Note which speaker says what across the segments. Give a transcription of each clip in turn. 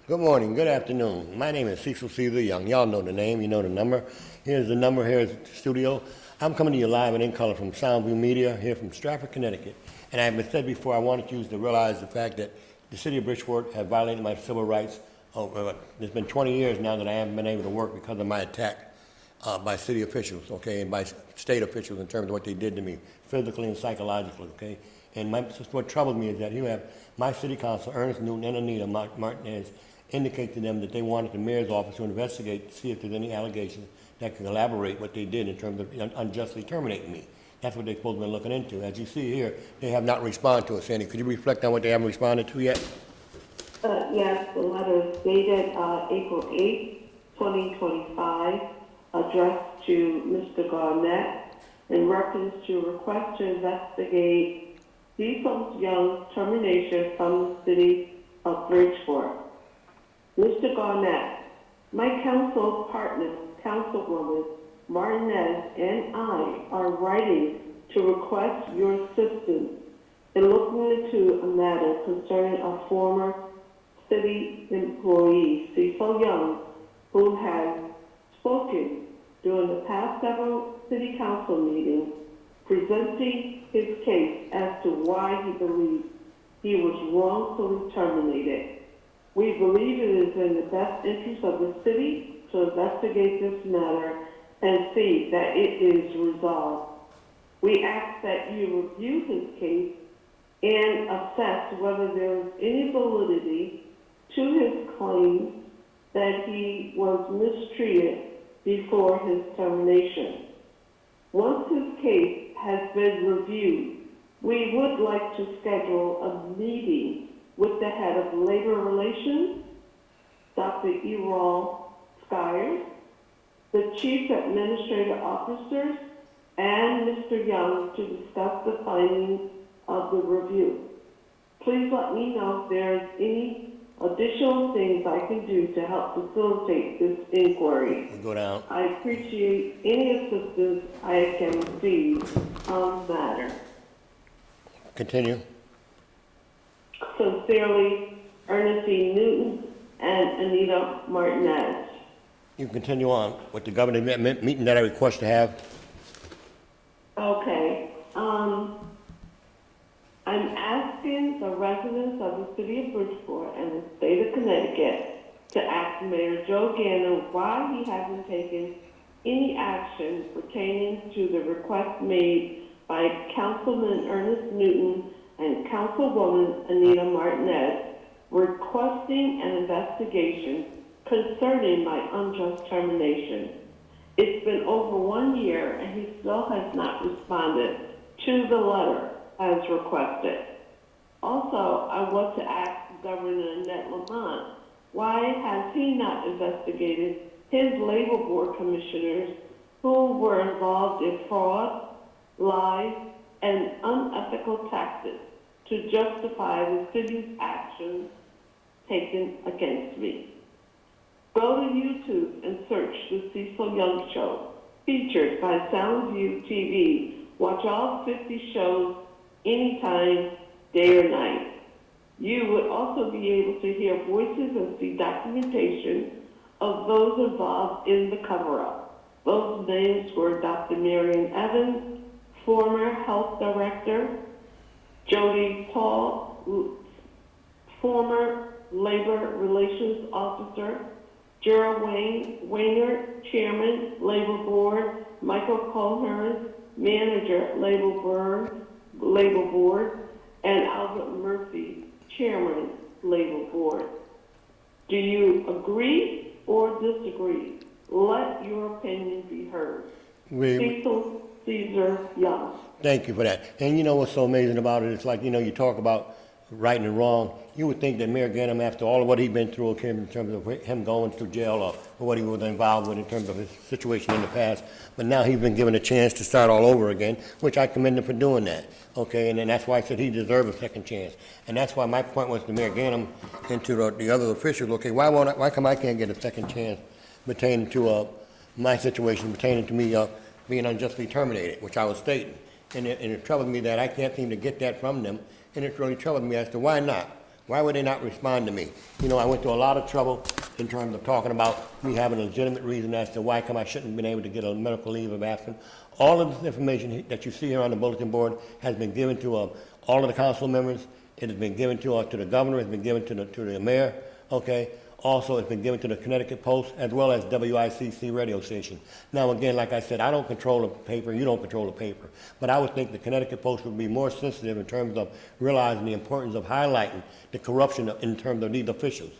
Speaker 1: Good morning, good afternoon. My name is Cecil Young. Y'all know the name, you know the number. Here's the number, here's the studio. I'm coming to you live and in color from Soundview Media here from Stratford, Connecticut. And I have said before, I wanted you to realize the fact that the city of Bridgeport has violated my civil rights. It's been 20 years now that I haven't been able to work because of my attack by city officials, okay, and by state officials in terms of what they did to me, physically and psychologically, okay? And what troubled me is that you have my city council, Ernest Newton and Anita Martinez, indicate to them that they wanted the mayor's office to investigate to see if there's any allegations that can elaborate what they did in terms of unjustly terminating me. That's what they're supposed to be looking into. As you see here, they have not responded to us. Sandy, could you reflect on what they haven't responded to yet?
Speaker 2: Yes, the letter is dated April 8th, 2025, addressed to Mr. Garnett in reference to a request to investigate Cecil Young's termination from the city of Bridgeport. Mr. Garnett, my council partner, Councilwoman Martinez, and I are writing to request your assistance in looking into a matter concerning a former city employee, Cecil Young, who has spoken during the past several city council meetings, presenting his case as to why he believes he was wrongfully terminated. We believe it is in the best interest of the city to investigate this matter and see that it is resolved. We ask that you review his case and assess whether there is any validity to his claim that he was mistreated before his termination. Once his case has been reviewed, we would like to schedule a meeting with the head of labor relations, Dr. Errol Skyers, the chief administrative officers, and Mr. Young to discuss the findings of the review. Please let me know if there is any additional things I can do to help facilitate this inquiry.
Speaker 1: We'll go down.
Speaker 2: I appreciate any assistance I can receive on the matter.
Speaker 1: Continue.
Speaker 2: Sincerely, Ernestine Newton and Anita Martinez.
Speaker 1: You can continue on with the governing meeting that I request to have.
Speaker 2: Okay. I'm asking the residents of the city of Bridgeport and the state of Connecticut to ask Mayor Joe Gannon why he hasn't taken any action pertaining to the request made by Councilman Ernest Newton and Councilwoman Anita Martinez requesting an investigation concerning my unjust termination. It's been over 1 year and he still has not responded to the letter as requested. Also, I want to ask Governor Annette Lamont, why has he not investigated his labor board commissioners who were involved in fraud, lies, and unethical tactics to justify the city's actions taken against me? Go to YouTube and search the Cecil Young Show, featured by Soundview TV. Watch all 50 shows anytime, day or night. You would also be able to hear voices and see documentation of those involved in the cover-up. Those names were Dr. Marion Evans, former health director, Jody Paul, former labor relations officer, Gerald Wayner, chairman, labor board, Michael Colhern, manager, labor board, and Albert Murphy, chairman, labor board. Do you agree or disagree? Let your opinion be heard. Cecil Caesar Young.
Speaker 1: Thank you for that. And you know what's so amazing about it? It's like, you talk about right and wrong. You would think that Mayor Ganem, after all of what he'd been through, okay, in terms of him going to jail or what he was involved with in terms of his situation in the past, but now he's been given a chance to start all over again, which I commend him for doing that, okay? And then that's why I said he deserved a second chance. And that's why my point was to Mayor Ganem and to the other officials, okay, why come I can't get a second chance pertaining to my situation, pertaining to me being unjustly terminated, which I was stating. And it troubles me that I can't seem to get that from them, and it's really troubled me as to why not. Why would they not respond to me? You know, I went through a lot of trouble in terms of talking about me having a legitimate reason as to why come I shouldn't have been able to get a medical leave of absence. All of this information that you see here on the bulletin board has been given to all of the council members. It has been given to the governor. It's been given to the mayor. Okay. Also, it's been given to the Connecticut Post as well as WICC radio station. Now, again, like I said, I don't control the paper. You don't control the paper. But I would think the Connecticut Post would be more sensitive in terms of realizing the importance of highlighting the corruption in terms of these officials,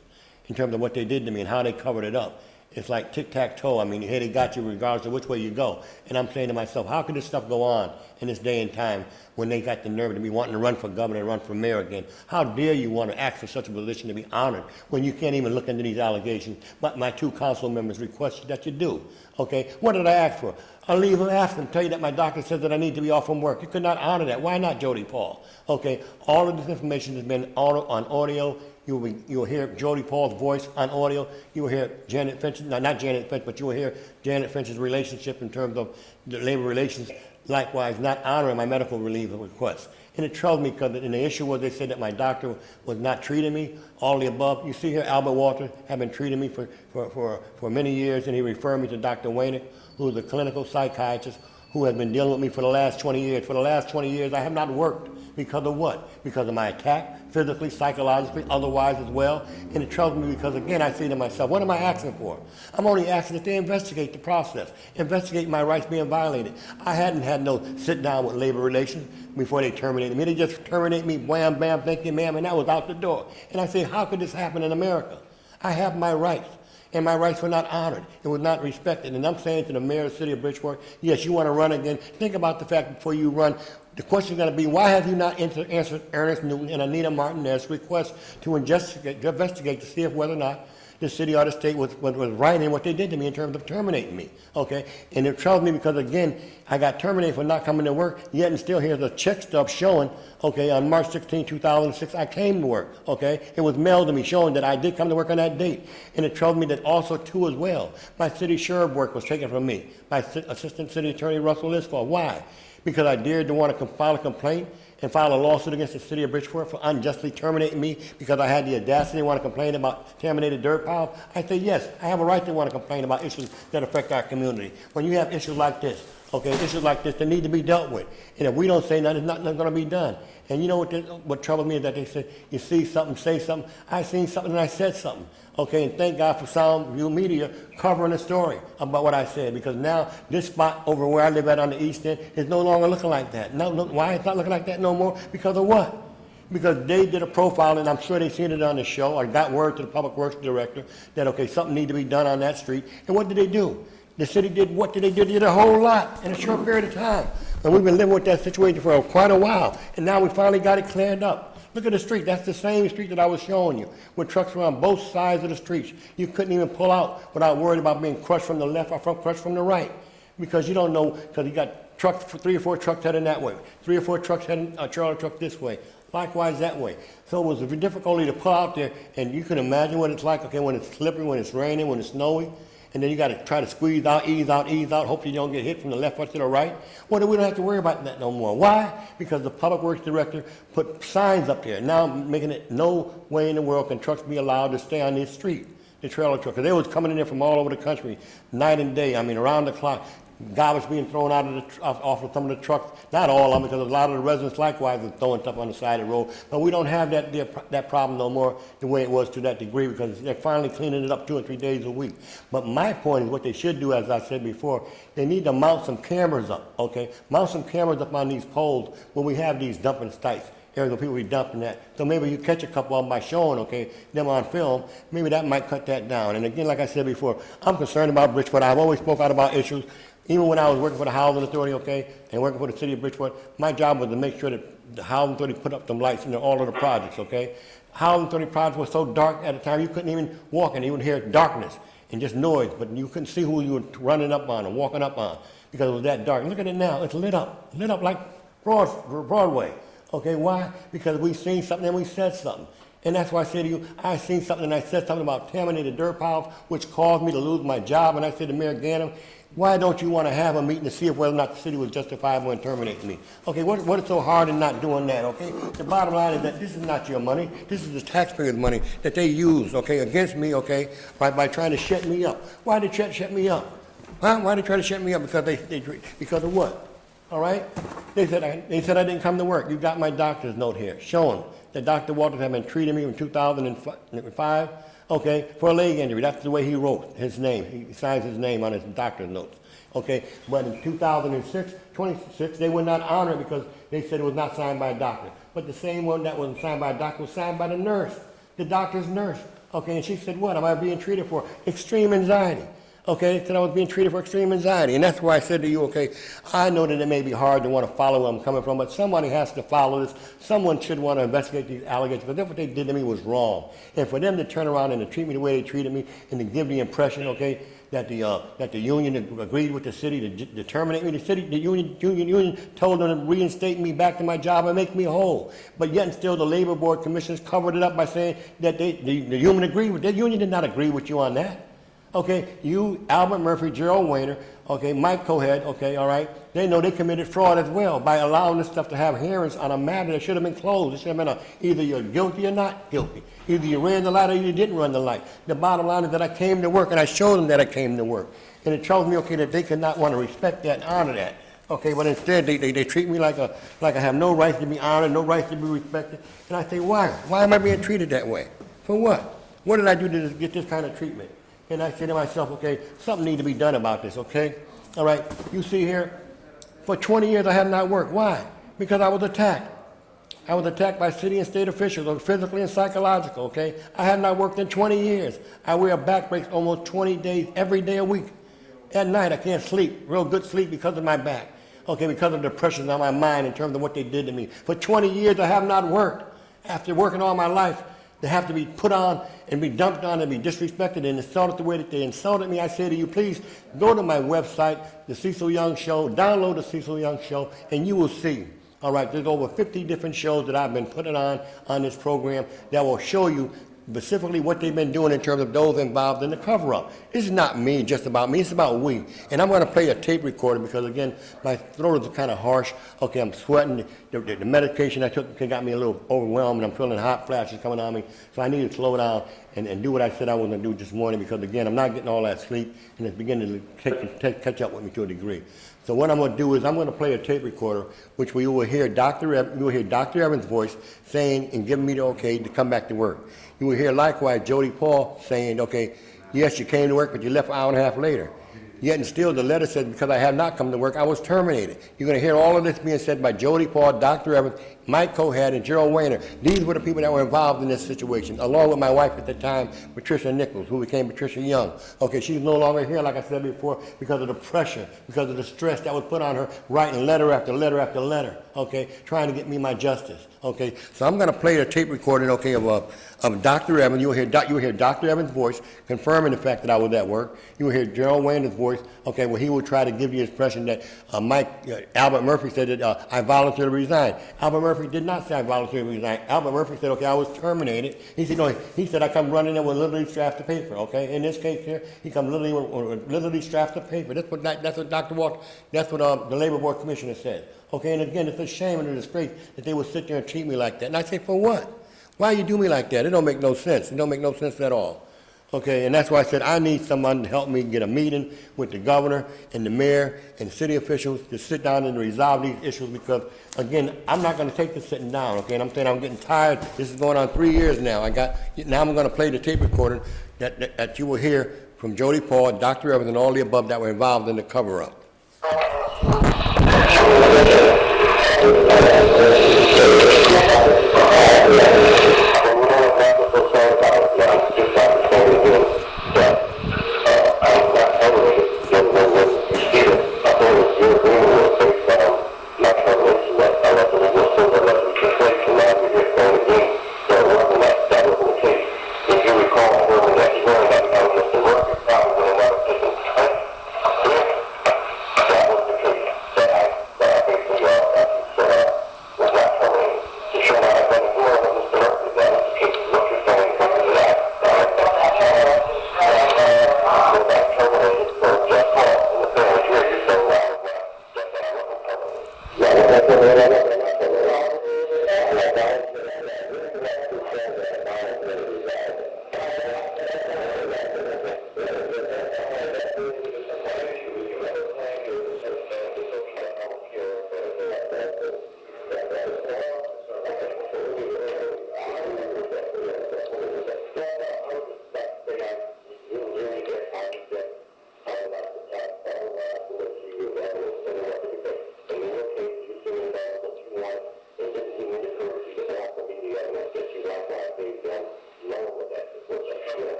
Speaker 1: in terms of what they did to me and how they covered it up. It's like tic-tac-toe. I mean, here they got you regardless of which way you go. And I'm saying to myself, how could this stuff go on in this day and time when they got the nerve to be wanting to run for governor and run for mayor again? How dare you want to ask for such a position to be honored when you can't even look into these allegations? My two council members requested that you do. Okay, what did I ask for? A leave of absence. Tell you that my doctor says that I need to be off from work. You could not honor that. Why not, Jody Paul? Okay, all of this information has been on audio. You'll hear Jody Paul's voice on audio. You will hear Janet Finch, no, not Janet Finch, but you will hear Janet Finch's relationship in terms of the labor relations, likewise not honoring my medical leave request. And it troubled me because in the issue was they said that my doctor was not treating me, all the above. You see here, Albert Walter had been treating me for many years, and he referred me to Dr. Waynick, who is a clinical psychiatrist who has been dealing with me for the last 20 years. For the last 20 years, I have not worked. Because of what? Because of my attack, physically, psychologically, otherwise as well. And it troubles me because, again, I say to myself, what am I asking for? I'm only asking that they investigate the process, investigate my rights being violated. I hadn't had no sit down with labor relations before they terminated me. They just terminate me, wham, bam, thank you, ma'am, and that was out the door. And I say, how could this happen in America? I have my rights. And my rights were not honored. It was not respected. And I'm saying to the mayor of the city of Bridgeport, yes, you want to run again. Think about the fact before you run. The question is going to be, why have you not answered Ernest Newton and Anita Martinez's request to investigate to see if whether or not the city or the state was right in what they did to me in terms of terminating me, okay? And it troubles me because, again, I got terminated for not coming to work, yet and still here's a check stub showing, okay, on March 16, 2006, I came to work, okay? It was mailed to me showing that I did come to work on that date. And it troubled me that also, too, as well, my city sheriff work was taken from me by Assistant City Attorney Russell Lisfall. Why? Because I dared to want to file a complaint and file a lawsuit against the city of Bridgeport for unjustly terminating me because I had the audacity to want to complain about contaminated dirt piles. I say, yes, I have a right to want to complain about issues that affect our community. When you have issues like this, okay, issues like this that need to be dealt with, and if we don't say nothing, nothing's going to be done. And you know what troubles me is that they say, you see something, say something. I seen something and I said something. Okay, and thank God for Soundview Media covering the story about what I said, because now this spot over where I live at on the East End is no longer looking like that. No, why it's not looking like that no more? Because of what? Because they did a profile, and I'm sure they seen it on the show, or got word to the Public Works Director that, okay, something need to be done on that street. And what did they do? The city did, what did they do? They did a whole lot in a short period of time. And we've been living with that situation for quite a while, and now we finally got it cleared up. Look at the street. That's the same street that I was showing you, with trucks were on both sides of the streets. You couldn't even pull out without worrying about being crushed from the left or crushed from the right, because you don't know, because you got trucks, 3 or 4 trucks heading that way, 3 or 4 trucks heading a trailer truck this way, likewise that way. So it was a difficulty to pull out there, and you can imagine what it's like, okay, when it's slippery, when it's raining, when it's snowy. And then you got to try to squeeze out, ease out, hopefully you don't get hit from the left or to the right. Well, we don't have to worry about that no more. Why? Because the Public Works Director put signs up there, now making it no way in the world can trucks be allowed to stay on this street, the trailer truck. Because they was coming in there from all over the country, night and day, around the clock. Garbage being thrown out of off of some of the trucks, not all of them, because a lot of the residents likewise are throwing stuff on the side of the road. But we don't have that problem no more the way it was to that degree, because they're finally cleaning it up 2 or 3 days a week. But my point is, what they should do, as I said before, they need to mount some cameras up, okay? Mount some cameras up on these poles where we have these dumping sites. Areas where people be dumping that. So maybe you catch a couple of them by showing, okay, them on film. Maybe that might cut that down. And again, like I said before, I'm concerned about Bridgeport. I've always spoke out about issues. Even when I was working for the Housing Authority, okay, and working for the city of Bridgeport, my job was to make sure that the Housing Authority put up some lights in all of the projects, okay? Housing Authority projects were so dark at the time, you couldn't even walk and you would hear darkness and just noise, but you couldn't see who you were running up on or walking up on because it was that dark. Look at it now, it's lit up like Broadway. Okay, why? Because we seen something and we said something. And that's why I say to you, I seen something and I said something about contaminated dirt piles, which caused me to lose my job. And I said to Mayor Ganem, Why don't you want to have a meeting to see if whether or not the city was justifiable in terminating me? Okay, what is so hard in not doing that, okay? The bottom line is that this is not your money. This is the taxpayers' money that they use, okay, against me, okay, by trying to shut me up. Why did they shut me up? Huh? Why did they try to shut me up? Because of what? All right? They said I didn't come to work. You got my doctor's note here showing that Dr. Walters had been treating me in 2005, okay, for a leg injury. That's the way he wrote his name. He signs his name on his doctor's notes, okay? But in 26, they would not honor it because they said it was not signed by a doctor. But the same one that wasn't signed by a doctor was signed by the nurse, the doctor's nurse, okay? And she said, what am I being treated for? Extreme anxiety. Okay, said I was being treated for extreme anxiety. And that's why I said to you, okay, I know that it may be hard to want to follow where I'm coming from, but somebody has to follow this. Someone should want to investigate these allegations, because what they did to me was wrong. And for them to turn around and to treat me the way they treated me and to give the impression, okay, that the union agreed with the city to terminate me, the union told them to reinstate me back to my job and make me whole. But yet and still the labor board commissioners covered it up by saying that the union agreed with, the union did not agree with you on that. Okay, you, Albert Murphy, Gerald Weiner, okay, Mike Cohead, okay, all right, they know they committed fraud as well by allowing this stuff to have hearings on a matter that should have been closed. It should have been either you're guilty or not guilty. Either you ran the light or you didn't run the light. The bottom line is that I came to work, and I showed them that I came to work. And it tells me, okay, that they could not want to respect that and honor that. Okay, but instead they treat me like I have no right to be honored, no right to be respected. And I say, why? Why am I being treated that way? For what? What did I do to get this kind of treatment? And I say to myself, okay, something needs to be done about this, okay? All right, you see here, for 20 years I have not worked. Why? Because I was attacked. I was attacked by city and state officials, physically and psychological, okay? I have not worked in 20 years. I wear back brace almost 20 days, every day a week. At night I can't sleep, real good sleep because of my back, okay, because of the pressures on my mind in terms of what they did to me. For 20 years I have not worked. After working all my life, they have to be put on and be dumped on and be disrespected and insulted the way that they insulted me. I say to you, please go to my website, The Cecil Young Show, download The Cecil Young Show, and you will see. All right, there's over 50 different shows that I've been putting on this program that will show you specifically what they've been doing in terms of those involved in the cover-up. This is not me, just about me, it's about we. And I'm going to play a tape recorder because, again, my throat is kind of harsh. Okay, I'm sweating. The medication I took got me a little overwhelmed, and I'm feeling hot flashes coming on me. So I need to slow down and do what I said I was going to do this morning because, again, I'm not getting all that sleep, and it's beginning to catch up with me to a degree. So what I'm going to do is I'm going to play a tape recorder, which you will hear Dr. Evans' voice saying and giving me the okay to come back to work. You will hear likewise Jody Paul saying, okay, yes, you came to work, but you left an hour and a half later. Yet and still the letter says because I have not come to work, I was terminated. You're going to hear all of this being said by Jody Paul, Dr. Evans, Mike Cohead, and Gerald Weiner. These were the people that were involved in this situation, along with my wife at the time, Patricia Nichols, who became Patricia Young. Okay, she's no longer here, like I said before, because of the pressure, because of the stress that was put on her, writing letter after letter after letter, okay, trying to get me my justice. Okay, so I'm going to play a tape recording, okay, of Dr. Evans. You'll hear Dr. Evans' voice confirming the fact that I was at work. You will hear Gerald Weiner's voice, okay, where he will try to give the impression that Albert Murphy said that I voluntarily resigned. Albert Murphy did not say I voluntarily resigned. Albert Murphy said, okay, I was terminated. He said, no, he said I come running in with literally straps of paper, okay? In this case here, he come literally straps of paper. That's what Dr. Walker, that's what the Labor Board Commissioner said. Okay, and again, it's a shame and a disgrace that they would sit there and treat me like that. And I say, for what? Why you do me like that? It don't make no sense. It don't make no sense at all. Okay, and that's why I said I need someone to help me get a meeting with the governor and the mayor and city officials to sit down and resolve these issues because, again, I'm not going to take this sitting down, okay? And I'm saying I'm getting tired. This is going on 3 years now. Now I'm going to play the tape recording that you will hear from Jody Paul, Dr. Evans, and all the above that were involved in the cover-up.
Speaker 3: That was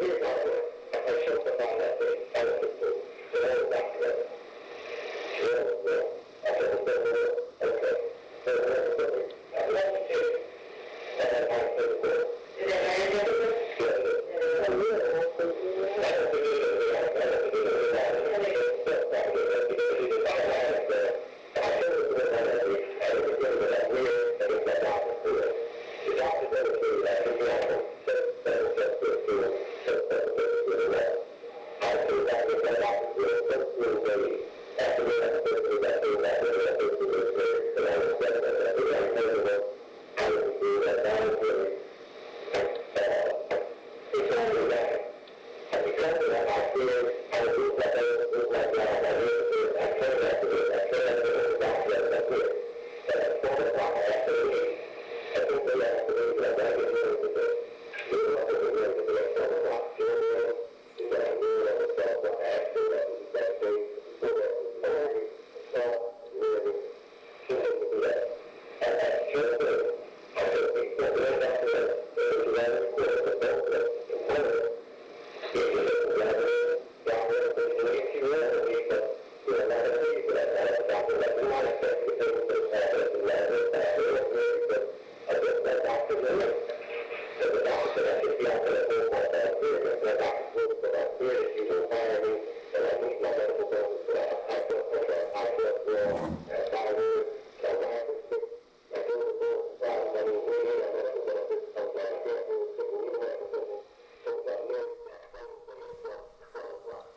Speaker 1: These are the officials that are involved in the cover-up. How they get paid if they don't come to work?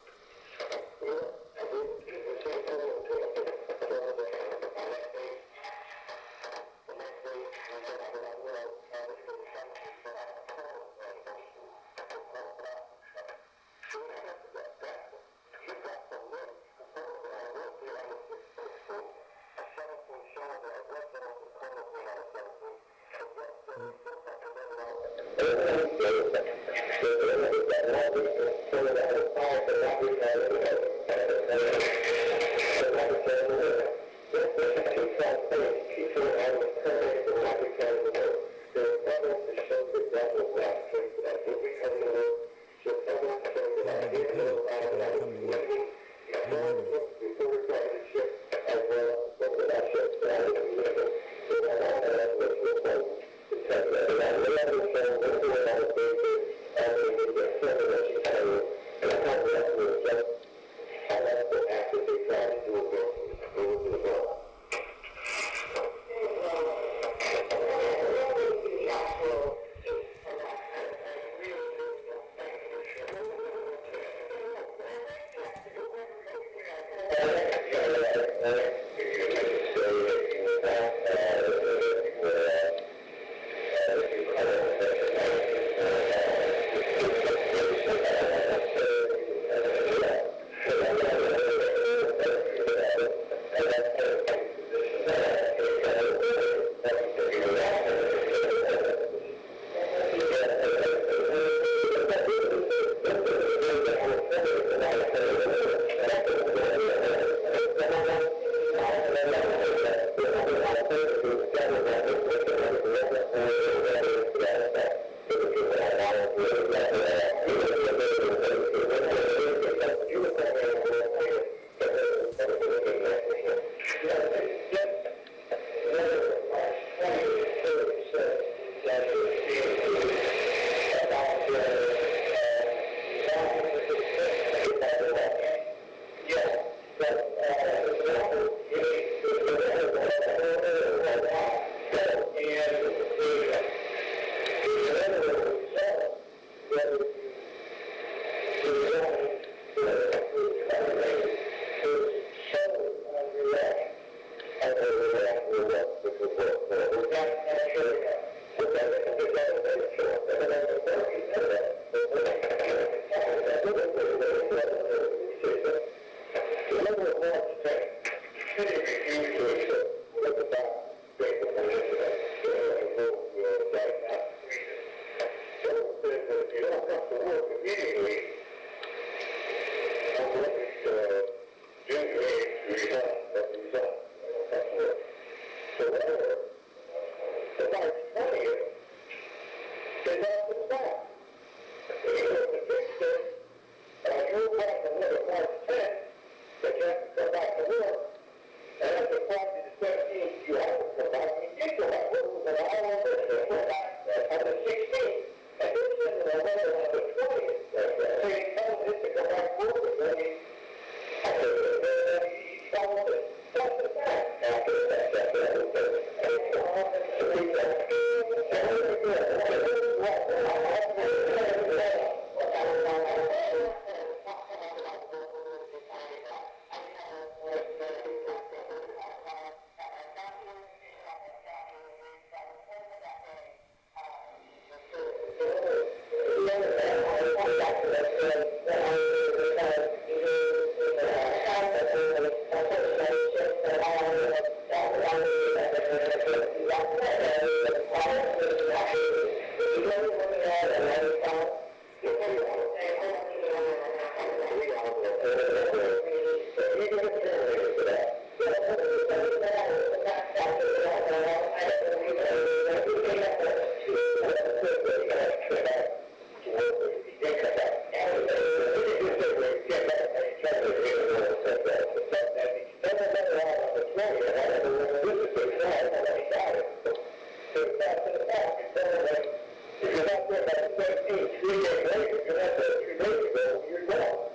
Speaker 1: Who evidence?
Speaker 3: If you're not there by the 17th, 3 days later, you're not there 2 days ago, you're gone.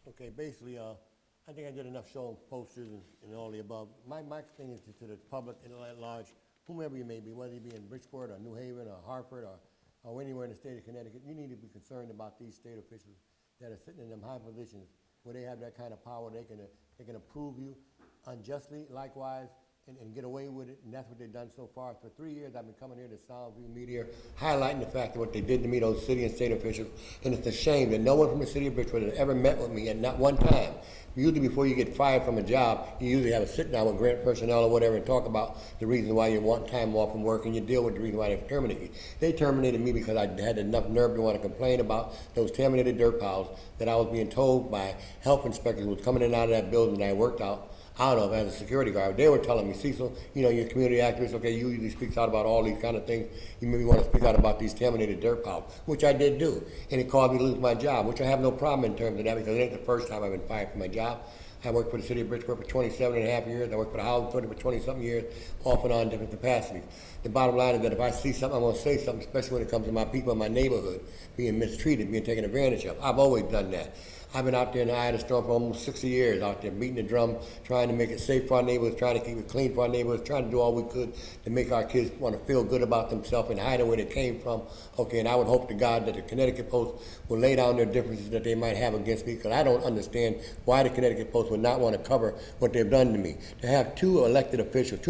Speaker 1: Okay, basically, I think I did enough showing posters and all the above. My thing is to the public at large, whomever you may be, whether you be in Bridgeport or New Haven or Hartford or anywhere in the state of Connecticut, you need to be concerned about these state officials that are sitting in them high positions where they have that kind of power. They can approve you unjustly, likewise, and get away with it, and that's what they've done so far. For 3 years, I've been coming here to Soundview Media, highlighting the fact of what they did to me, those city and state officials, and it's a shame that no one from the city of Bridgeport has ever met with me, and not one time. Usually before you get fired from a job, you usually have a sit-down with grant personnel or whatever and talk about the reason why you want time off from work, and you deal with the reason why they terminated you. They terminated me because I had enough nerve to want to complain about those contaminated dirt piles that I was being told by health inspectors who was coming in and out of that building that I worked out of as a security guard. They were telling me, Cecil, you know, you're a community activist, okay, you usually speak out about all these kind of things. You maybe want to speak out about these contaminated dirt piles, which I did do. And it caused me to lose my job, which I have no problem in terms of that because it ain't the first time I've been fired from my job. I worked for the city of Bridgeport for 27 and a half years. I worked for the housing authority for 20-something years, off and on different capacities. The bottom line is that if I see something, I'm going to say something, especially when it comes to my people in my neighborhood being mistreated, being taken advantage of. I've always done that. I've been out there in the eye of the storm for almost 60 years, out there beating the drum, trying to make it safe for our neighborhoods, trying to keep it clean for our neighborhoods, trying to do all we could to make our kids want to feel good about themselves and hide where they came from. Okay, and I would hope to God that the Connecticut Post will lay down their differences that they might have against me, because I don't understand why the Connecticut Post would not want to cover what they've done to me. To have two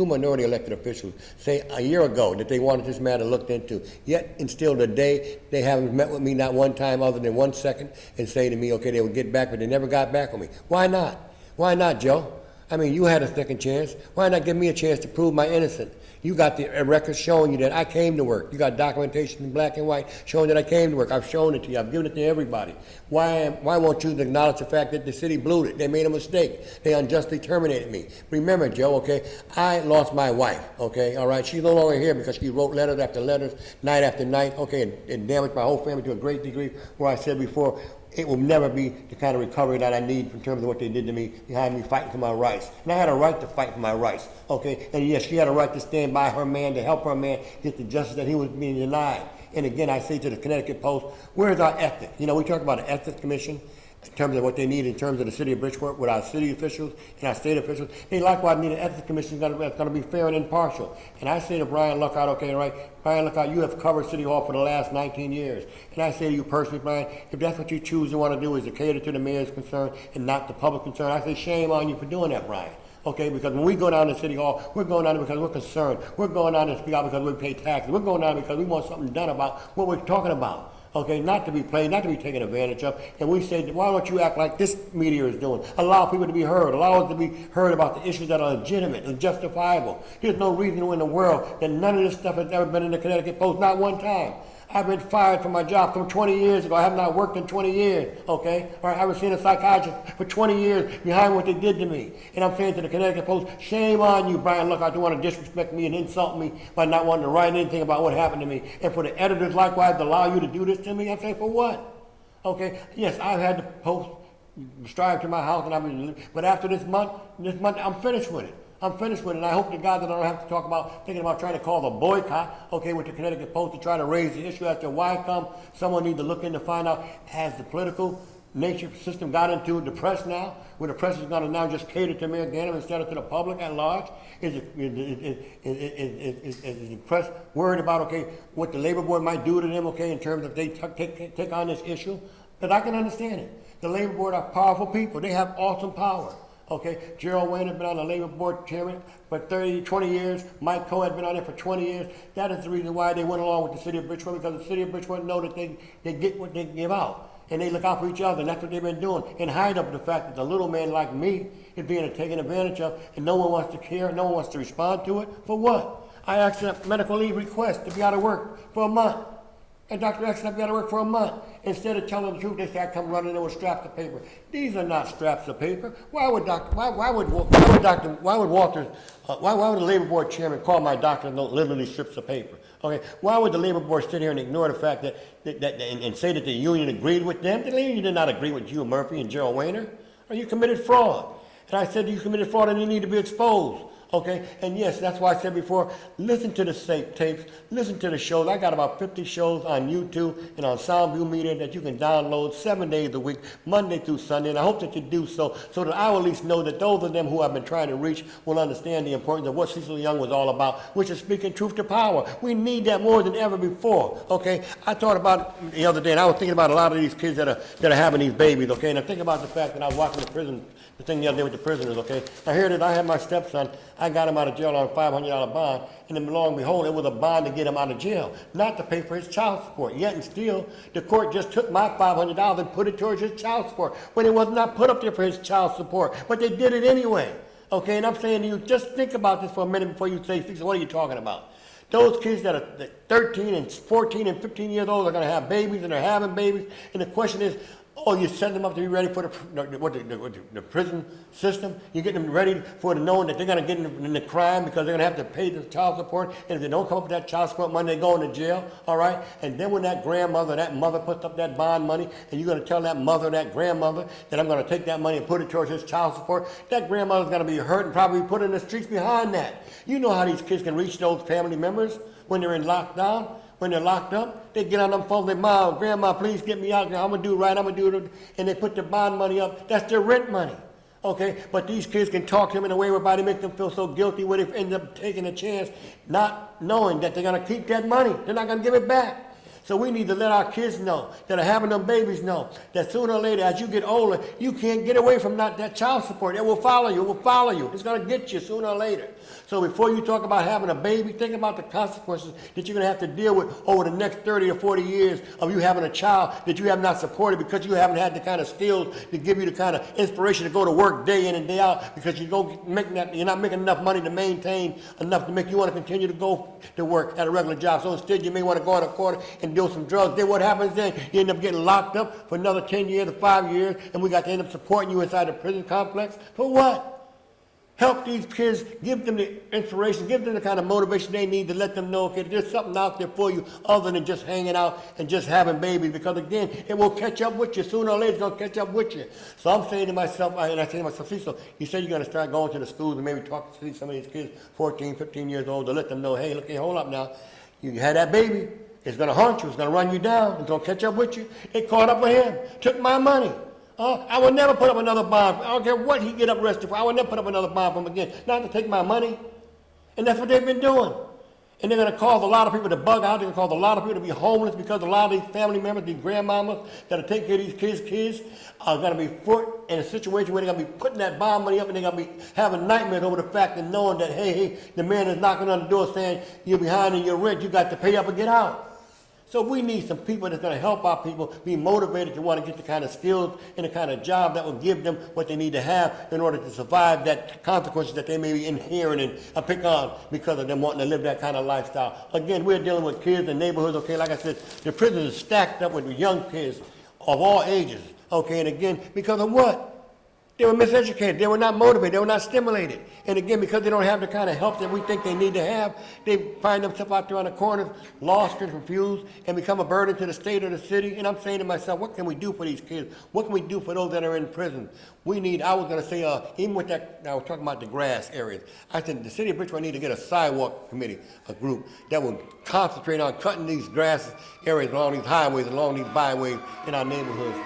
Speaker 1: minority elected officials say a year ago that they wanted this matter looked into, yet and still today they haven't met with me not one time other than 1 second and say to me, okay, they would get back, but they never got back with me. Why not? Why not, Joe? I mean, you had a second chance. Why not give me a chance to prove my innocence? You got the records showing you that I came to work. You got documentation in black and white showing that I came to work. I've shown it to you. I've given it to everybody. Why won't you acknowledge the fact that the city blew it? They made a mistake. They unjustly terminated me. Remember, Joe, okay, I lost my wife, okay, all right? She's no longer here because she wrote letters after letters, night after night, okay, and damaged my whole family to a great degree, where I said before, it will never be the kind of recovery that I need in terms of what they did to me, behind me fighting for my rights. And I had a right to fight for my rights, okay? And yes, she had a right to stand by her man, to help her man get the justice that he was being denied. And again, I say to the Connecticut Post, where's our ethic? You know, we talk about an ethics commission in terms of what they need in terms of the city of Bridgeport with our city officials and our state officials. They likewise need an ethics commission that's going to be fair and impartial. And I say to Brian Lookout, okay, right, Brian Lookout, you have covered City Hall for the last 19 years. And I say to you personally, Brian, if that's what you choose to want to do is to cater to the mayor's concern and not the public concern, I say shame on you for doing that, Brian. Okay, because when we go down to City Hall, we're going down there because we're concerned. We're going down to speak out because we pay taxes. We're going down because we want something done about what we're talking about. Okay, not to be played, not to be taken advantage of. And we say, why don't you act like this media is doing? Allow people to be heard. Allow us to be heard about the issues that are legitimate and justifiable. There's no reason in the world that none of this stuff has ever been in the Connecticut Post, not one time. I've been fired from my job from 20 years ago. I have not worked in 20 years, okay? Or I haven't seen a psychiatrist for 20 years behind what they did to me. And I'm saying to the Connecticut Post, shame on you, Brian. Look, I don't want to disrespect me and insult me by not wanting to write anything about what happened to me. And for the editors likewise to allow you to do this to me, I'm saying, for what? Okay, yes, I've had the Post strive to my house, but after this month, I'm finished with it. I'm finished with it, and I hope to God that I don't have to talk about thinking about trying to call the boycott, okay, with the Connecticut Post to try to raise the issue as to why come. Someone needs to look in to find out, has the political nature system got into the press now, where the press is going to now just cater to Mayor Ganem instead of to the public at large? Is the press worried about, okay, what the labor board might do to them, okay, in terms of they take on this issue? But I can understand it. The labor board are powerful people. They have awesome power. Okay, Gerald Wayne has been on the labor board chairman for 20 years. Mike Coe has been on there for 20 years. That is the reason why they went along with the city of Bridgeport, because the city of Bridgeport know that they get what they give out. And they look out for each other, and that's what they've been doing. And hide up the fact that the little man like me is being taken advantage of, and no one wants to care, no one wants to respond to it. For what? I asked a medical leave request to be out of work for a month. And Dr. X said, I got to work for a month. Instead of telling the truth, they say I come running in with straps of paper. These are not straps of paper. Why would the labor board chairman call my doctor literally strips of paper? Okay, why would the labor board sit here and ignore the fact and say that the union agreed with them? The union did not agree with you, Murphy, and Gerald Wayner. Or you committed fraud. And I said you committed fraud and you need to be exposed. Okay, and yes, that's why I said before, listen to the tapes, listen to the shows. I got about 50 shows on YouTube and on Soundview Media that you can download 7 days a week, Monday through Sunday, and I hope that you do so that I will at least know that those of them who I've been trying to reach will understand the importance of what Cecil Young was all about, which is speaking truth to power. We need that more than ever before, okay? I thought about it the other day, and I was thinking about a lot of these kids that are having these babies, okay? And I think about the fact that I was watching the thing the other day with the prisoners, okay? I hear that I had my stepson, I got him out of jail on a $500 bond, and then lo and behold, it was a bond to get him out of jail, not to pay for his child support. Yet and still, the court just took my $500 and put it towards his child support, when it was not put up there for his child support, but they did it anyway. Okay, and I'm saying to you, just think about this for a minute before you say, what are you talking about? Those kids that are 13 and 14 and 15 years old are going to have babies, and they're having babies, and the question is, oh, you set them up to be ready for the prison system. You get them ready for the knowing that they're going to get in the crime because they're going to have to pay the child support. And if they don't come up with that child support money, they go into jail, all right? And then when that grandmother, that mother puts up that bond money, and you're going to tell that mother, that grandmother, that I'm going to take that money and put it towards his child support, that grandmother's going to be hurt and probably put in the streets behind that. You know how these kids can reach those family members when they're in lockdown? When they're locked up, they get on them phones, they, Mom, Grandma, please get me out. I'm going to do right, I'm going to do it. And they put their bond money up. That's their rent money. Okay? But these kids can talk to them in a way whereby they make them feel so guilty where they end up taking a chance, not knowing that they're going to keep that money. They're not going to give it back. So we need to let our kids know, that are having them babies know, that sooner or later, as you get older, you can't get away from that child support. It will follow you. It will follow you. It's going to get you sooner or later. So before you talk about having a baby, think about the consequences that you're going to have to deal with over the next 30 or 40 years of you having a child that you have not supported because you haven't had the kind of skills to give you the kind of inspiration to go to work day in and day out because you're not making enough money to maintain enough to make you want to continue to go to work at a regular job. So instead, you may want to go out a quarter and deal some drugs. Then what happens then? You end up getting locked up for another 10 years or 5 years, and we got to end up supporting you inside the prison complex. For what? Help these kids, give them the inspiration, give them the kind of motivation they need to let them know, okay, there's something out there for you other than just hanging out and just having babies. Because again, it will catch up with you. Sooner or later, it's going to catch up with you. So I'm saying to myself, Cecil, you said you're going to start going to the schools and maybe talk to some of these kids, 14, 15 years old, to let them know, hey, look, hey, hold up now. You had that baby. It's going to haunt you. It's going to run you down. It's going to catch up with you. It caught up with him. Took my money. I would never put up another bond. I don't care what he get arrested for. I would never put up another bond for him again. Not to take my money. And that's what they've been doing. And they're going to cause a lot of people to bug out. They're going to cause a lot of people to be homeless because a lot of these family members, these grandmamas that are taking care of these kids are going to be put in a situation where they're going to be putting that bond money up and they're going to be having nightmares over the fact of knowing that, hey, the man is knocking on the door saying, you're behind in your rent. You got to pay up and get out. So we need some people that's going to help our people be motivated to want to get the kind of skills and the kind of job that will give them what they need to have in order to survive that consequences that they may be inheriting and pick on because of them wanting to live that kind of lifestyle. Again, we're dealing with kids in neighborhoods, okay, like I said, the prisons are stacked up with young kids of all ages, okay, and again, because of what? They were miseducated. They were not motivated. They were not stimulated. And again, because they don't have the kind of help that we think they need to have, they find themselves out there on the corners, lost and confused, and become a burden to the state or the city. And I'm saying to myself, what can we do for these kids? What can we do for those that are in prison? I was going to say, even with that, I was talking about the grass areas. I said the city of Bridgeport need to get a sidewalk committee, a group that will concentrate on cutting these grass areas along these highways, along these byways in our neighborhoods.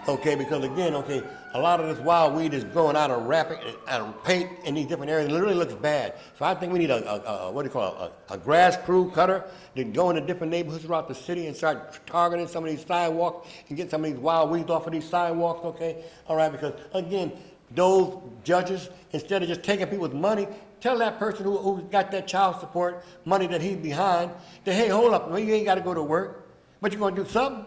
Speaker 1: Okay, because again, okay, a lot of this wild weed is growing out of paint in these different areas. It literally looks bad. So I think we need a grass crew cutter to go into different neighborhoods throughout the city and start targeting some of these sidewalks and get some of these wild weeds off of these sidewalks, okay? All right, because again, those judges, instead of just taking people's money, tell that person who got that child support money that he's behind, that, hey, hold up, well, you ain't got to go to work, but you're going to do something,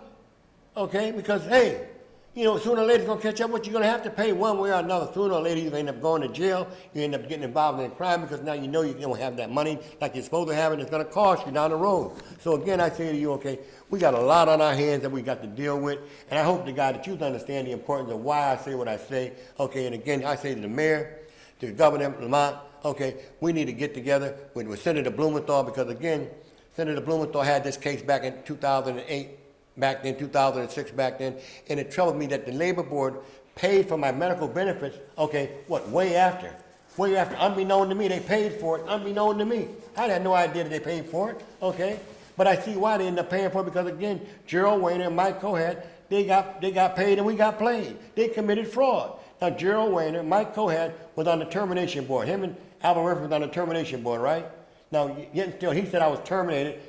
Speaker 1: okay? Because, hey, you know, sooner or later it's going to catch up with you. You're going to have to pay one way or another. Sooner or later you end up going to jail. You end up getting involved in a crime because now you know you don't have that money like you're supposed to have, and it's going to cost you down the road. So again, I say to you, okay, we got a lot on our hands that we got to deal with, and I hope to God that you understand the importance of why I say what I say, okay? And again, I say to the mayor, to the governor of Lamont, okay, we need to get together with Senator Blumenthal, because again, Senator Blumenthal had this case back in 2008, back then, 2006 back then, and it troubled me that the labor board paid for my medical benefits, okay, way after, unbeknown to me, they paid for it, unbeknown to me. I had no idea that they paid for it, okay? But I see why they ended up paying for it, because again, Gerald Weiner and Mike Cohat, they got paid and we got played. They committed fraud. Now, Gerald Weiner, Mike Cohat was on the termination board. Him and Alvin Murphy was on the termination board, right? Now, yet still, he said I was terminated.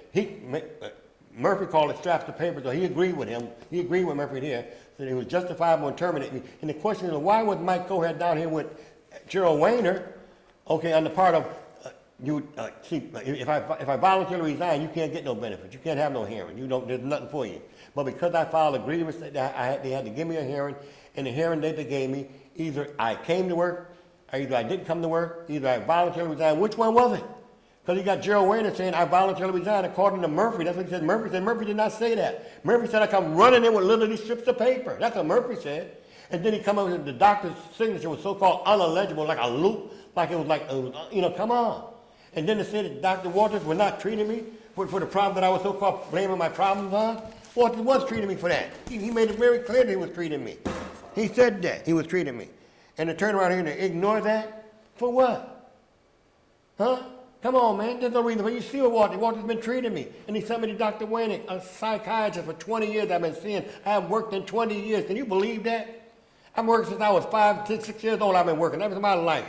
Speaker 1: Murphy called it straps to paper, so he agreed with him. He agreed with Murphy here, that he was justifiable in terminating me. And the question is, why was Mike Cohat down here with Gerald Weiner, okay, on the part of, if I voluntarily resign, you can't get no benefits. You can't have no hearing. There's nothing for you. But because I filed a grievance, they had to give me a hearing, and the hearing that they gave me, either I came to work, or either I didn't come to work, either I voluntarily resigned. Which one was it? Because you got Gerald Weiner saying I voluntarily resigned according to Murphy. That's what he said. Murphy said Murphy did not say that. Murphy said I come running in with literally strips of paper. That's what Murphy said. And then he come up with the doctor's signature was so-called unillegible, like a loop, like it was come on. And then they said that Dr. Walters was not treating me for the problem that I was so-called blaming my problems on. Walters was treating me for that. He made it very clear that he was treating me. He said that he was treating me. And to turn around here and ignore that, for what? Huh? Come on, man. There's no reason. But you see what Walter's been treating me. And he sent me to Dr. Wayne, a psychiatrist for 20 years I've been seeing. I have worked in 20 years. Can you believe that? I've worked since I was 6 years old. I've been working. That was my life.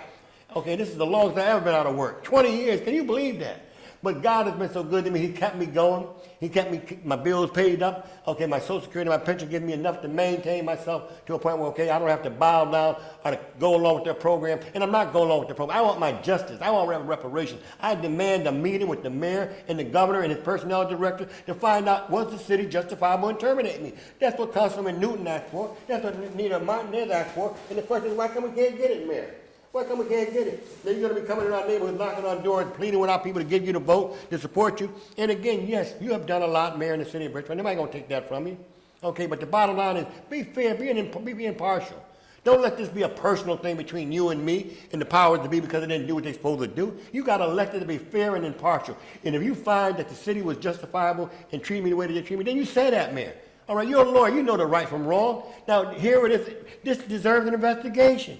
Speaker 1: Okay, this is the longest I've ever been out of work. 20 years. Can you believe that? But God has been so good to me. He kept me going. He kept my bills paid up. Okay, my Social Security, my pension gives me enough to maintain myself to a point where, okay, I don't have to bow down or to go along with their program. And I'm not going along with their program. I want my justice. I want reparations. I demand a meeting with the mayor and the governor and his personnel director to find out, was the city justifiable in terminating me? That's what Councilman Newton asked for. That's what Nita Martinez asked for. And the question is, why come we can't get it, Mayor? Why come we can't get it? Then you're going to be coming in our neighborhood, knocking on doors, pleading with our people to give you the vote, to support you. And again, yes, you have done a lot, Mayor, in the city of Richmond. Nobody's going to take that from you. Okay, but the bottom line is, be fair, be impartial. Don't let this be a personal thing between you and me and the powers to be because they didn't do what they're supposed to do. You got elected to be fair and impartial. And if you find that the city was justifiable in treating me the way that they treat me, then you say that, Mayor. All right, you're a lawyer. You know the right from wrong. Now, here it is. This deserves an investigation.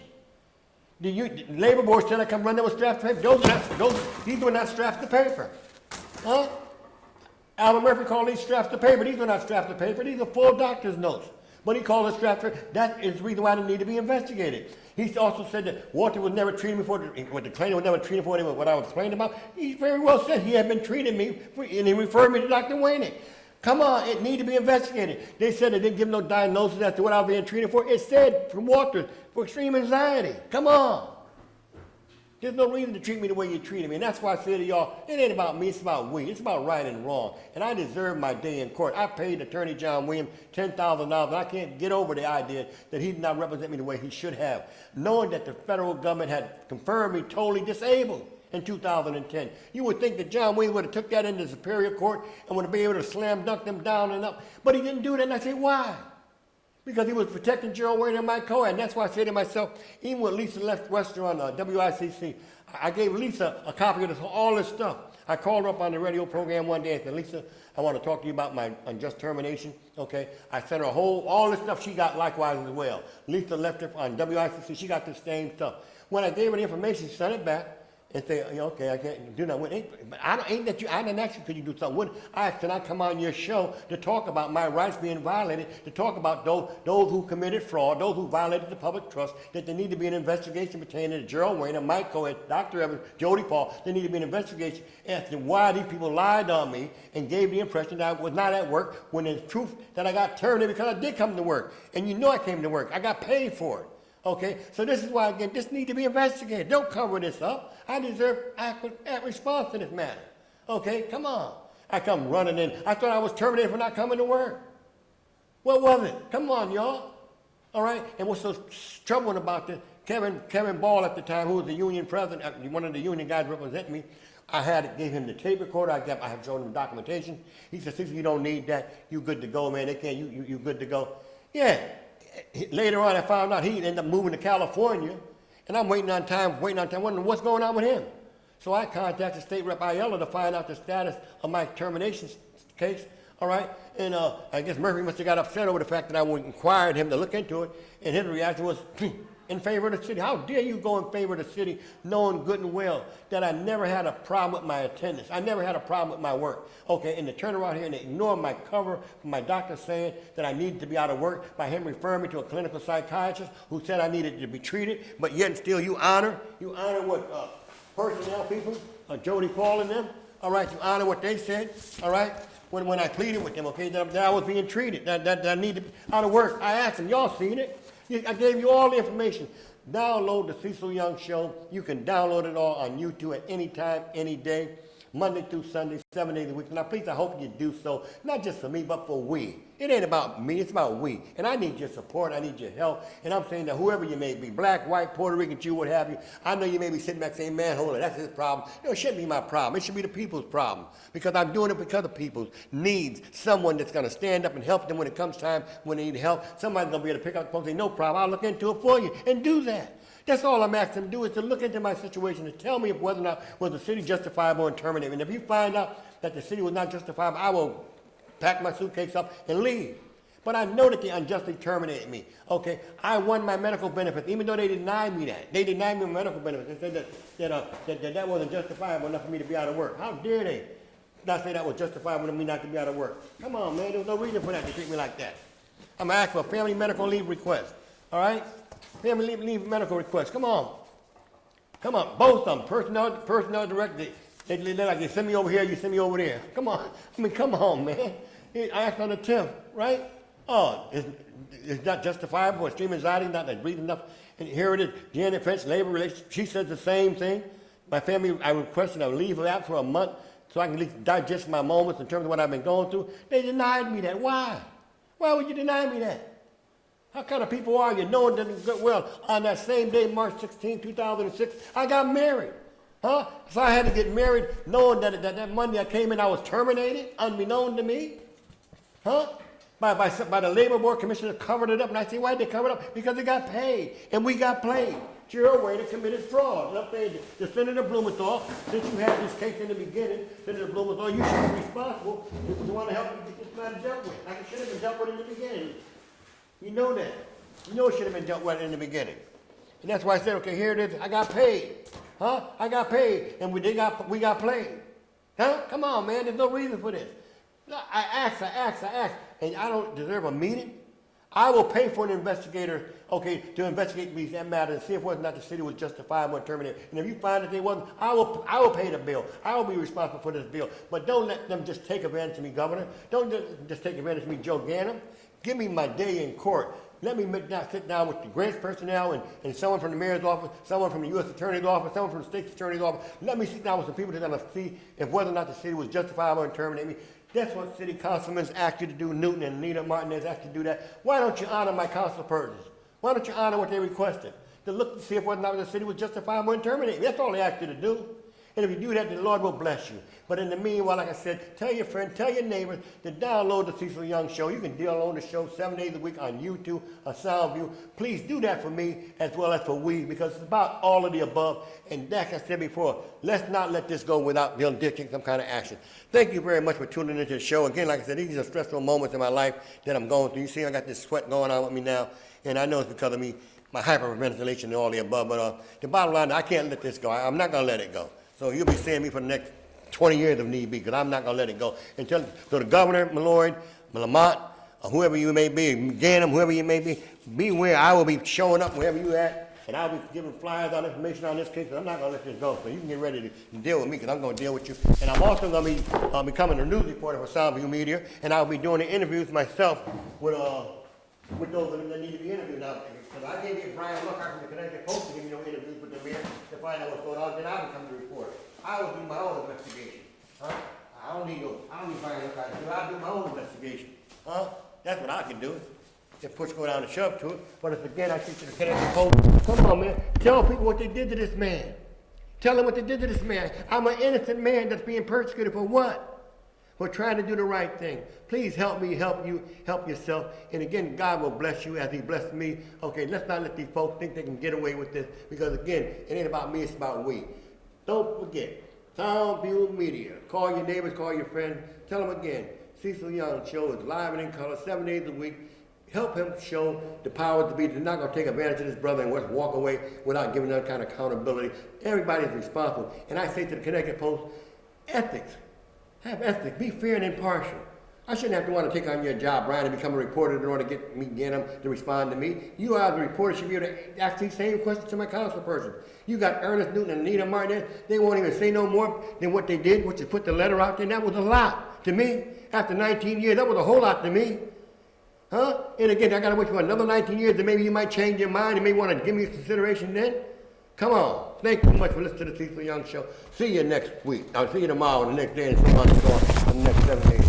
Speaker 1: The labor board said I come run there with straps to paper. These were not straps to paper. Huh? Alvin Murphy called these straps to paper. These were not straps to paper. These are full doctor's notes. But he called it straps to paper. That is the reason why they need to be investigated. He also said that Walter was never treating me for what the claimant was never treating for what I was complaining about. He very well said he had been treating me, and he referred me to Dr. Wayne. Come on, it needs to be investigated. They said they didn't give no diagnosis as to what I was being treated for. It said from Walters for extreme anxiety. Come on. There's no reason to treat me the way you treated me. And that's why I say to y'all, it ain't about me, it's about we. It's about right and wrong. And I deserve my day in court. I paid Attorney John Williams $10,000, and I can't get over the idea that he did not represent me the way he should have, knowing that the federal government had confirmed me totally disabled in 2010. You would think that John Wayne would have took that into the Superior Court and would have been able to slam dunk them down and up. But he didn't do that, and I say, why? Because he was protecting Gerald Wayne and Mike Cohen. And that's why I say to myself, even when Lisa left Western on WICC, I gave Lisa a copy of all this stuff. I called her up on the radio program one day and said, Lisa, I want to talk to you about my unjust termination. Okay. I sent her all this stuff she got likewise as well. Lisa left her on WICC. She got the same stuff. When I gave her the information, she sent it back and say, okay, I can't do that. But I didn't ask you, could you do something? I asked, can I come on your show to talk about my rights being violated, to talk about those who committed fraud, those who violated the public trust, that there need to be an investigation pertaining to Gerald Wayne and Mike Cohen, Dr. Evans, Jody Paul. There need to be an investigation as to why these people lied on me and gave the impression that I was not at work when it's truth that I got terminated because I did come to work. And you know I came to work. I got paid for it. Okay, so this is why, again, this need to be investigated. Don't cover this up. I deserve act response to this matter. Okay, come on. I come running in. I thought I was terminated for not coming to work. What was it? Come on, y'all. All right, and what's so troubling about this, Kevin Ball at the time, who was the union president, one of the union guys representing me, gave him the tape recorder. I have shown him documentation. He said, "Cecil, you don't need that. You good to go, man. They can't. You good to go." Yeah. Later on, I found out he ended up moving to California, and I'm waiting on time, wondering what's going on with him. So I contacted State Rep Ayala to find out the status of my termination case. All right, and I guess Murphy must have got upset over the fact that I inquired him to look into it, and his reaction was in favor of the city. How dare you go in favor of the city, knowing good and well that I never had a problem with my attendance. I never had a problem with my work. Okay, and to turn around here and ignore my cover from my doctor saying that I needed to be out of work by him referring me to a clinical psychiatrist who said I needed to be treated, but yet still you honor what personnel people, Jody Paul and them, all right, you honor what they said, all right, when I pleaded with them, okay, that I was being treated, that I needed to be out of work. I asked them, y'all seen it? I gave you all the information. Download the Cecil Young Show. You can download it all on YouTube at any time, any day, Monday through Sunday, 7 days a week. Now, please, I hope you do so, not just for me, but for we. It ain't about me, it's about we. And I need your support, I need your help. And I'm saying that whoever you may be, black, white, Puerto Rican, Jew, what have you, I know you may be sitting back saying, man, hold on, that's his problem. No, it shouldn't be my problem. It should be the people's problem. Because I'm doing it because the people needs someone that's going to stand up and help them when it comes time when they need help. Somebody's going to be able to pick up the phone and say, no problem, I'll look into it for you, and do that. That's all I'm asking them to do, is to look into my situation and tell me whether or not was the city justifiable in terminating. And if you find out that the city was not justifiable, I will pack my suitcase up and leave. But I know that they unjustly terminated me. Okay, I won my medical benefits, even though they denied me that. They denied me my medical benefits. They said that wasn't justifiable enough for me to be out of work. How dare they not say that was justifiable for me not to be out of work? Come on, man, there was no reason for that to treat me like that. I'm going to ask for a family medical leave request, all right? Family leave medical request, come on. Come on, both of them, personnel director. They like, you send me over here, you send me over there. Come on, I mean, come on, man. I asked on the 10th, right? Oh, it's not justifiable for extreme anxiety, not like breathing enough. And here it is, Janet French, labor relations. She says the same thing. My family, I requested a leave of that for a month so I can at least digest my moments in terms of what I've been going through. They denied me that. Why? Why would you deny me that? How kind of people are you? Knowing that, well, on that same day, March 16, 2006, I got married. Huh? So I had to get married knowing that Monday I came in, I was terminated, unbeknown to me. Huh? By the labor board commissioner covered it up. And I say, why did they cover it up? Because they got paid and we got played. It's your way to committed fraud. And I'm saying to Senator Blumenthal, since you had this case in the beginning, Senator Blumenthal, you should be responsible. You want to help me get this matter dealt with. Like it should have been dealt with in the beginning. You know that. You know it should have been dealt with in the beginning. And that's why I said, okay, here it is. I got paid. Huh? I got paid. And we got played. Huh? Come on, man. There's no reason for this. I asked. And I don't deserve a meeting. I will pay for an investigator, okay, to investigate these matters and see if whether or not the city was justifiable in terminating. And if you find that they wasn't, I will pay the bill. I will be responsible for this bill. But don't let them just take advantage of me, Governor. Don't just take advantage of me, Joe Ganim. Give me my day in court. Let me sit down with the grants personnel and someone from the mayor's office, someone from the U.S. Attorney's office, someone from the state's attorney's office. Let me sit down with some people that are going to see if whether or not the city was justifiable in terminating me. That's what city councilmen asked you to do. Newton and Anita Martinez asked you to do that. Why don't you honor my council persons? Why don't you honor what they requested? To look to see if whether or not the city was justifiable in terminating me. That's all they asked you to do. And if you do that, the Lord will bless you. But in the meanwhile, like I said, tell your friend, tell your neighbors to download the Cecil Young Show. You can download the show 7 days a week on YouTube or SoundView. Please do that for me as well as for we, because it's about all of the above. And like I said before, let's not let this go without taking some kind of action. Thank you very much for tuning into the show. Again, like I said, these are stressful moments in my life that I'm going through. You see, I got this sweat going on with me now, and I know it's because of me, my hyperventilation and all the above. But the bottom line, I can't let this go. I'm not going to let it go. So you'll be seeing me for the next 20 years if need be, because I'm not going to let it go. So the governor, Malloy, Lamont, or whoever you may be, Ganem, whoever you may be, beware. I will be showing up wherever you at, and I'll be giving flyers on information on this case, and I'm not going to let this go. So you can get ready to deal with me, because I'm going to deal with you. And I'm also going to be becoming a news reporter for Soundview Media, and I'll be doing the interviews myself with with those that need to be interviewed now. Because I can't get Brian Lockhart from the Connecticut Post to give me no interviews with the mayor to find out what's going on, then I become the reporter. I will do my own investigation. Huh? I don't need Brian Lockhart to do it. I'll do my own investigation. Huh? That's what I can do. If push go down and shove to it. But if again I keep to the Connecticut Post, come on man, tell people what they did to this man. Tell them what they did to this man. I'm an innocent man that's being persecuted for what? For trying to do the right thing. Please help me, help you, help yourself. And again, God will bless you as he blessed me. Okay, let's not let these folks think they can get away with this. Because again, it ain't about me, it's about we. Don't forget, Soundview Media. Call your neighbors, call your friends. Tell them again, Cecil Young Show is live and in color, 7 days a week. Help him show the power to be. They're not going to take advantage of his brother and just walk away without giving that kind of accountability. Everybody's responsible. And I say to the Connecticut Post, ethics. Have ethics. Be fair and impartial. I shouldn't have to want to take on your job, Brian, to become a reporter in order to get them to respond to me. You as a reporter should be able to ask these same questions to my council person. You got Ernest Newton and Anita Martin. They won't even say no more than what they did, which is put the letter out there. And that was a lot to me. After 19 years, that was a whole lot to me. Huh? And again, I got to wait for another 19 years, and maybe you might change your mind and may want to give me consideration then. Come on. Thank you much for listening to the Cecil Young Show. See you next week. I'll see you tomorrow, the next day, and so on and so on, the next 7 days.